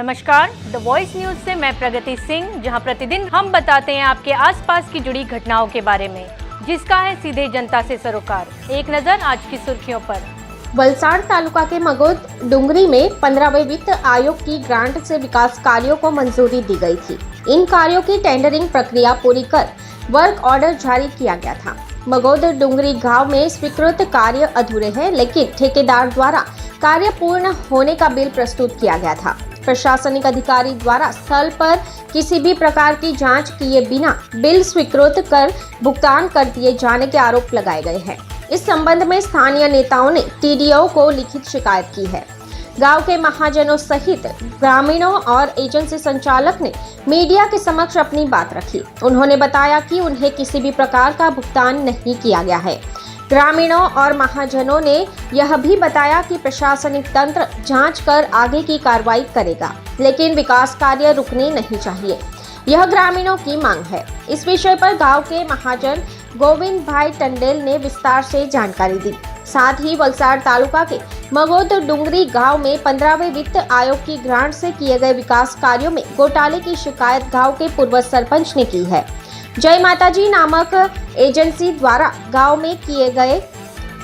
नमस्कार, the voice news से मैं प्रगति सिंह, जहां प्रतिदिन हम बताते हैं आपके आसपास की जुड़ी घटनाओं के बारे में, जिसका है सीधे जनता से सरोकार। एक नजर आज की सुर्खियों पर। वलसाड़ तालुका के मगोद डुंगरी में 15वें वित्त आयोग की ग्रांट से विकास कार्यों को मंजूरी दी गई थी। इन कार्यों की टेंडरिंग प्रक्रिया पूरी कर वर्क ऑर्डर जारी किया गया था। मगोद डुंगरी गांव में स्वीकृत कार्य अधूरे हैं, लेकिन ठेकेदार द्वारा कार्य पूर्ण होने का बिल प्रस्तुत किया गया था। प्रशासनिक अधिकारी द्वारा स्थल पर किसी भी प्रकार की जांच किए बिना बिल स्वीकृत कर भुगतान कर दिए जाने के आरोप लगाए गए हैं। इस संबंध में स्थानीय नेताओं ने टीडीओ को लिखित शिकायत की है। गांव के महाजनों सहित ग्रामीणों और एजेंसी संचालक ने मीडिया के समक्ष अपनी बात रखी। उन्होंने बताया कि उन्हें किसी भी प्रकार का भुगतान नहीं किया गया है। ग्रामीणों और महाजनों ने यह भी बताया कि प्रशासनिक तंत्र जांच कर आगे की कार्रवाई करेगा, लेकिन विकास कार्य रुकने नहीं चाहिए, यह ग्रामीणों की मांग है। इस विषय पर गांव के महाजन गोविंद भाई टंडेल ने विस्तार से जानकारी दी। साथ ही वलसाड़ तालुका के मगोद डुंगरी गांव में 15वें वित्त आयोग की ग्रांट से किए गए विकास कार्यों में घोटाले की शिकायत गांव के पूर्व सरपंच ने की है। जय माताजी नामक एजेंसी द्वारा गांव में किए गए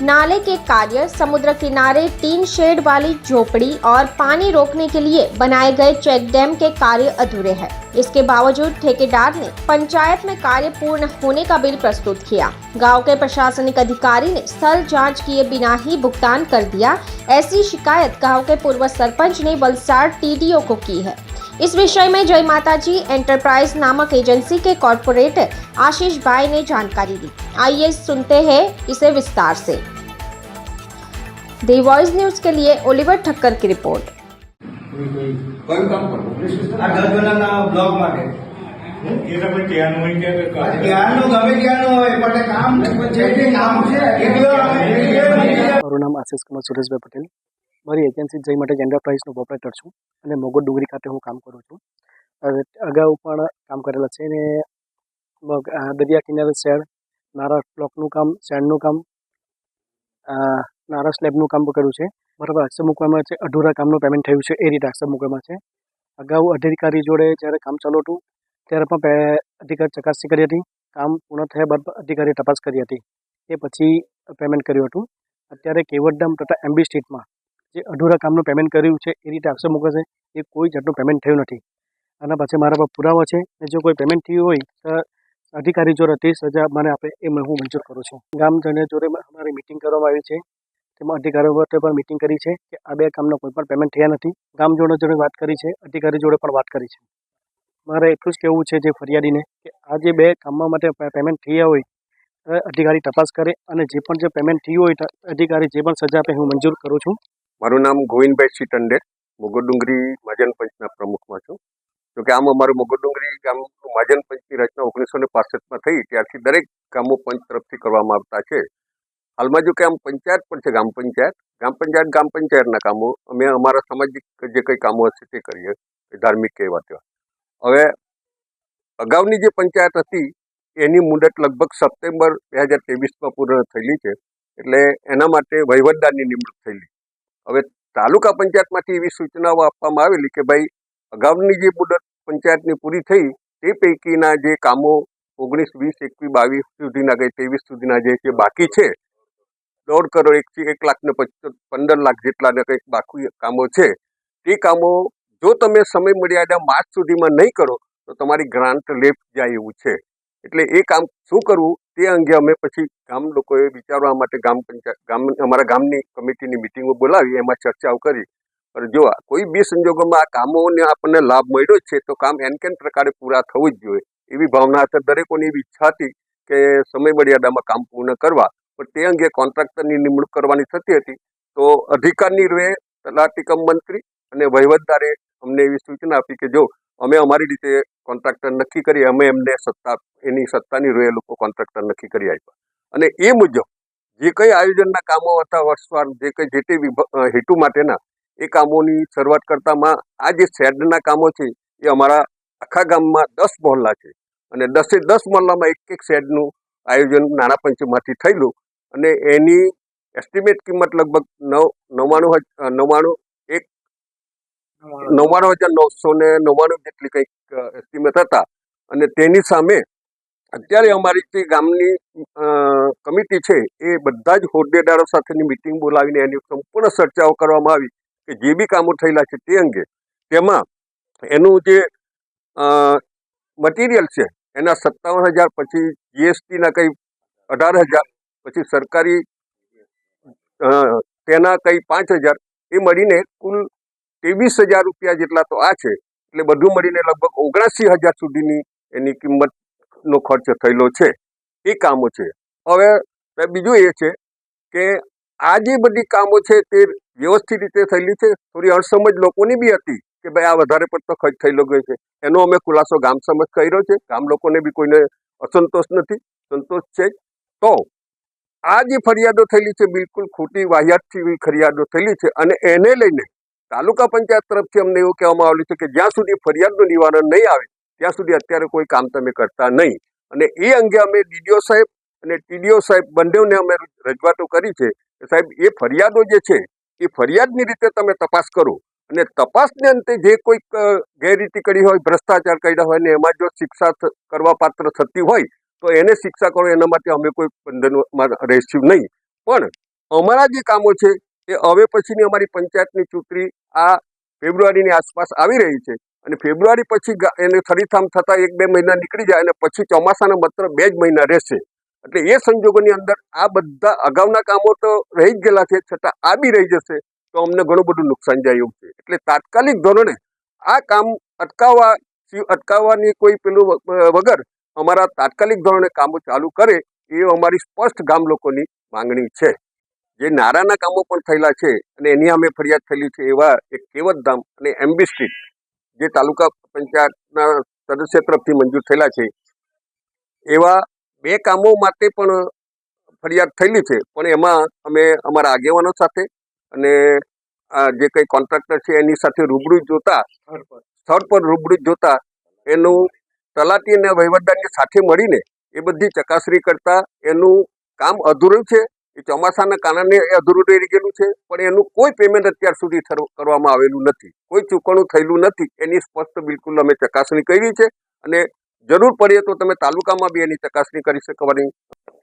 नाले के कार्य, समुद्र किनारे टीन शेड वाली झोपड़ी और पानी रोकने के लिए बनाए गए चेक डैम के कार्य अधूरे हैं। इसके बावजूद ठेकेदार ने पंचायत में कार्य पूर्ण होने का बिल प्रस्तुत किया। गांव के प्रशासनिक अधिकारी ने स्थल जांच किए बिना ही भुगतान कर दिया। ऐसी शिकायत गांव के पूर्व सरपंच ने वलसाड़ टीडीओ को की है। इस विषय में जय माताजी एंटरप्राइज नामक एजेंसी के कॉर्पोरेटर आशीष भाई ने जानकारी दी। आइए सुनते हैं इसे विस्तार से। द वॉइस न्यूज के लिए ओलिवर ठक्कर की रिपोर्ट। કયું કામ કરવું આ ગરબના બ્લોગ માટે એ તો કોઈ ક્યાંનું હોય કે ક્યાંનું ગમે ક્યાંનું હોય પણ કામ જે કામ છે એટલો મારું નામ આશીષ કુમાર સુરેશભાઈ પટેલ, મારી એજન્સી જય માટે એન્ટરપ્રાઇઝનો ઓપરેટર છું અને મોગોદ ડુંગરી ખાતે હું કામ કરું છું. અગાઉ પણ કામ કરેલા છે ને દરિયા કિનારે શેડ, નારા બ્લોકનું કામ, શેડનું કામ, નારા સ્લેબનું કામ કર્યું છે. બરાબર, આક્ષેપ મૂકવામાં છે અધૂરા કામનું પેમેન્ટ થયું છે, એ રીતે આક્ષેપ મૂકવામાં છે. અગાઉ અધિકારી જોડે જ્યારે કામ ચાલુ હતું ત્યારે પણ અધિકારી ચકાસણી કરી હતી. કામ પૂર્ણ થયા બાદ અધિકારીએ તપાસ કરી હતી, એ પછી પેમેન્ટ કર્યું હતું. અત્યારે કેવડધામ તથા એમબી સ્ટ્રીટમાં જે અધૂરા કામનું પેમેન્ટ કર્યું છે એ રીતે આક્ષેપ મૂકે છે, એ કોઈ જાતનું પેમેન્ટ થયું નથી. આના પાછળ મારા પર પુરાવા છે, અને જો કોઈ પેમેન્ટ થયું હોય તો અધિકારી જોડે 30,000 મને આપે એ હું મંજૂર કરું છું. ગામજનો જોડે અમારી મિટિંગ કરવામાં આવી છે, તેમાં અધિકારીઓ વચ્ચે પણ મિટિંગ કરી છે કે આ બે કામનો કોઈ પણ પેમેન્ટ થયા નથી. ગામજનો જોડે વાત કરી છે, અધિકારી જોડે પણ વાત કરી છે. મારે એટલું જ કહેવું છે જે ફરિયાદીને કે આ જે બે કામમાં માટે પેમેન્ટ થયા હોય અધિકારી તપાસ કરે, અને જે પણ જે પેમેન્ટ થયું હોય અધિકારી જે પણ સજા આપે હું મંજૂર કરું છું. મારું નામ ગોવિંદભાઈ સી ટંડેલ, મોગોદ ડુંગરી મહાજન પંચના પ્રમુખમાં છું. તો કે આમ અમારું મોગોદ ડુંગરી ગામનું મહાજન પંચની રચના 1965માં થઈ, ત્યારથી દરેક કામો પંચ તરફથી કરવામાં આવતા છે. હાલમાં જો કે આમ પંચાયત પણ છે, ગામ પંચાયતના કામો અમે અમારા સામાજિક જે કંઈ કામો હશે તે કરીએ, ધાર્મિક કે એવા તેવા. હવે અગાઉની જે પંચાયત હતી એની મુદત લગભગ સપ્ટેમ્બર 2023માં પૂર્ણ થયેલી છે, એટલે એના માટે વહીવટદારની નિમણૂક થયેલી. હવે તાલુકા પંચાયતમાંથી એવી સૂચનાઓ આપવામાં આવેલી કે ભાઈ અગાઉની જે મુદત પંચાયતની પૂરી થઈ તે પૈકીના જે કામો 19, 20, 21, 22 સુધીના ગઈ 23 સુધીના જે બાકી છે, 1.5 કરોડ 1,15 લાખ જેટલા કંઈક બાકી કામો છે, તે કામો જો તમે સમય મર્યાદા માર્ચ સુધીમાં નહીં કરો તો તમારી ગ્રાન્ટ લેફ્ટ જાય એવું છે. એટલે એ કામ શું કરવું તે અંગે અમે પછી ગામ લોકોએ વિચારવા માટે અમારા ગામની કમિટીની મિટિંગો બોલાવી, એમાં ચર્ચાઓ કરી. પણ જો કોઈ બી સંજોગોમાં આ કામોને આપણને લાભ મળ્યો છે તો કામ એન પ્રકારે પૂરા થવું જ જોઈએ એવી ભાવના હતી. દરેકોની એવી ઈચ્છા હતી કે સમય મર્યાદામાં કામ પૂર્ણ કરવા, પણ તે અંગે કોન્ટ્રાક્ટરની નિમણૂક કરવાની થતી હતી. તો અધિકારની રૂએ તલાટી કમ મંત્રી અને વહીવટદારે અમને એવી સૂચના આપી કે જો અમે અમારી રીતે કોન્ટ્રાક્ટર નક્કી કરી, અમે એમને એની સત્તાની રૂએ લોકો કોન્ટ્રાક્ટર નક્કી કરી આપ્યા, અને એ મુજબ જે કંઈ આયોજનના કામો હતા વર્ષવાર જે કંઈ જે તે હેતુ માટેના એ કામોની શરૂઆત કરતામાં આ જે શેડના કામો છે એ અમારા આખા ગામમાં 10 મહોલ્લા છે, અને 10 મહોલ્લામાં એક શેડનું આયોજન નાણાં પંચમાંથી થયેલું, અને એની એસ્ટિમેટ કિંમત લગભગ 99 1 99,999 જેટલી કંઈક એસ્ટિમેટ હતા. અને તેની સામે અત્યારે અમારી જે ગામની કમિટી છે એ બધા જ હોદ્દેદારો સાથેની મિટિંગ બોલાવીને એની સંપૂર્ણ ચર્ચાઓ કરવામાં આવી કે જે બી કામો થયેલા છે તે અંગે. તેમાં એનું જે મટીરિયલ છે એના 57,000, પછી જીએસટીના કંઈ 18,000, પછી સરકારી તેના કંઈ 5,000, એ મળીને કુલ 23,000 રૂપિયા જેટલા તો આ છે. એટલે બધું મળીને લગભગ 79,000 સુધીની એની કિંમતનો ખર્ચ થયેલો છે. એ કામો છે. હવે બીજું એ છે કે આ જે બધી કામો છે તે વ્યવસ્થિત રીતે થયેલી છે. થોડી અણસમજ લોકોની બી હતી કે ભાઈ આ વધારે પડતો ખર્ચ થયેલો ગયો છે. એનો અમે ખુલાસો ગામ સમજ કર્યો છે. ગામ લોકોને બી કોઈને અસંતોષ નથી, સંતોષ છે જ. તો આ જે ફરિયાદો થયેલી છે બિલકુલ ખોટી વાહિયાતથી ફરિયાદો થયેલી છે. અને એને લઈને તાલુકા પંચાયત તરફથી અમને એવું કહેવામાં આવેલું છે કે જ્યાં સુધી ફરિયાદનું નિવારણ નહીં આવે ત્યાં સુધી અત્યારે કોઈ કામ તમે કરતા નહીં. અને એ અંગે અમે ડીડીઓ સાહેબ અને ટીડીઓ સાહેબ બંનેને અમે રજૂઆતો કરી છે કે સાહેબ એ ફરિયાદો જે છે એ ફરિયાદની રીતે તમે તપાસ કરો અને તપાસને અંતે જે કોઈક ગેરરીતિ કરી હોય, ભ્રષ્ટાચાર કર્યા હોય ને એમાં જો શિક્ષા કરવા પાત્ર થતી હોય તો એને શિક્ષા કરો. એના માટે અમે કોઈ બંધનમાં રહીશું નહીં. પણ અમારા જે કામો છે એ હવે પછીની અમારી પંચાયતની ચૂંટણી આ ફેબ્રુઆરીની આસપાસ આવી રહી છે. અને ફેબ્રુઆરી પછી એને ફરીથામ થતાં 1-2 મહિના નીકળી જાય અને પછી ચોમાસાના માત્ર 2 જ મહિના રહેશે. એટલે એ સંજોગોની અંદર આ બધા અગાઉના કામો તો રહી જ ગયેલા છે, છતાં આ બી રહી જશે તો અમને ઘણું બધું નુકસાન જાય એવું છે. એટલે તાત્કાલિક ધોરણે આ કામ અટકાવવાની કોઈ પેલું વગર અમારા તાત્કાલિક ધોરણે કામો ચાલુ કરે એ અમારી સ્પષ્ટ ગામ લોકોની માંગણી છે. જે નારાના કામો પણ થયેલા છે અને એની અમે ફરિયાદ થયેલી છે એવા એક કેવતધામ અને એમબી સ્ટ્રીટ જે તાલુકા પંચાયતના સદસ્ય તરફથી મંજૂર થયેલા છે એવા 2 કામો માટે પણ ફરિયાદ થયેલી છે. પણ એમાં અમે અમારા આગેવાનો સાથે અને જે કંઈ કોન્ટ્રાક્ટર છે એની સાથે રૂબરૂ જોતા, સ્થળ પર રૂબરૂ જોતા એનું તલાટી અને વહીવટદારની સાથે મળીને એ બધી ચકાસણી કરતા એનું કામ અધૂરું છે. એ ચોમાસાના કારણે એ અધૂરું રહી ગયેલું છે. પણ એનું કોઈ પેમેન્ટ અત્યાર સુધી કરવામાં આવેલું નથી, કોઈ ચૂકવણું થયેલું નથી. એની સ્પષ્ટ બિલકુલ અમે ચકાસણી કરી છે અને જરૂર પડે તો તમે તાલુકામાં બી એની ચકાસણી કરી શકવાની.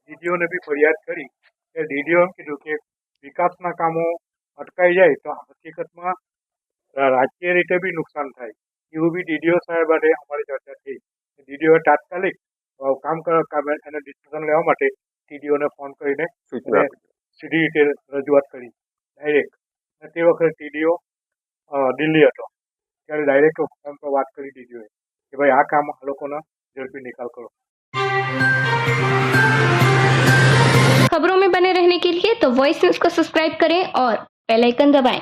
ડીડીઓને બી ફરિયાદ કરી કે ડીડીઓ એમ કીધું કે વિકાસના કામો અટકાઈ જાય તો હકીકતમાં રાજકીય રીતે બી નુકસાન થાય એવું બી ડીડીઓ સાહેબ અને અમારી ચર્ચા થઈ. ડીડીઓએ તાત્કાલિક કામ એને ડિસિઝન લેવા માટે ટીડીઓને ફોન કરીને સીધી રીતે રજૂઆત કરી ડાયરેક્ટ. અને તે વખતે ટીડીઓ દિલ્હી હતો ત્યારે ડાયરેક્ટ ફોન પર વાત કરી ડીડીઓએ કે ભાઈ આ કામ લોકોના ઝડપી નિકાલ કરો. खबरों में बने रहने के लिए तो वॉइस न्यूज को सब्सक्राइब करें और बेल आइकन दबाएं।